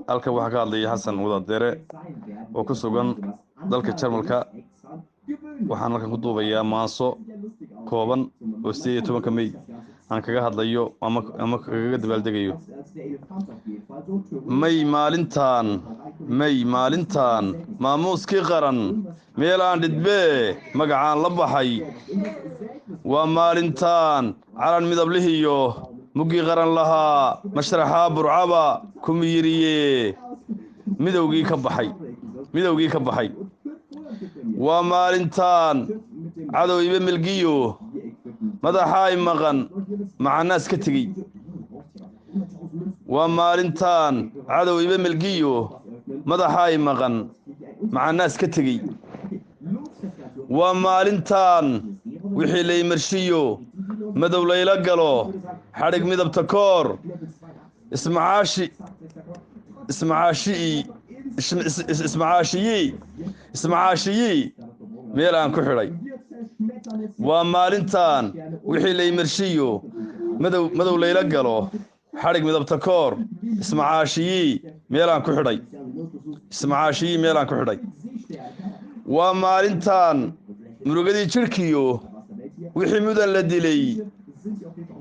halka waxa ka hadlaya Xasan Wadadere oo ku sugan dalka Jarmalka waxaan halkan ku duubayaa maaso kooban oo 18 May aan kaga hadlayo ama kaga dabaaldegayo May maalintan maamuuskii qaran meel aan dhidbe magacaan la baxay waa maalintan calan midablihiyo mugi qaran lahaa mashraxa burcaba kumiyiriye midowgii ka baxay waa maalintan cadow ibe milgiyo madaxay maqan macanaas ka tagay waa maalintan cadow ibe milgiyo madaxay maqan macanaas ka tagay waa maalintan wixii lay marshiyo madow layla galo xarig midabta koor ismacaashii meel aan ku xidhay waa maalintan wixii lay marshiyo madow layla galo xarig midabta koor ismacaashii meel aan ku xidhay waa maalintan murugadii jirkiyo wixii mudan la dilay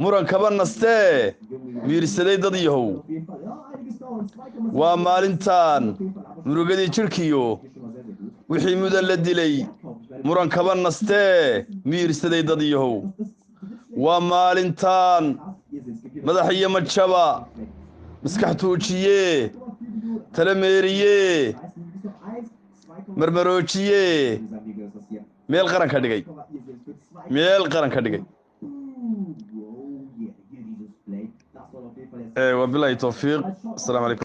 muran kaba nastee miirsaday dad yahow waa maalintan murugadii jirkiyo wixii mudan la dilay muran kaba nastee miirsaday dad yahow waa maalintan madax iyo majaba maskax tuujiye tala meeriye marmaroojiye meel qaran ka dhigay wabillahi tawfiiq. Assalamu alaykum.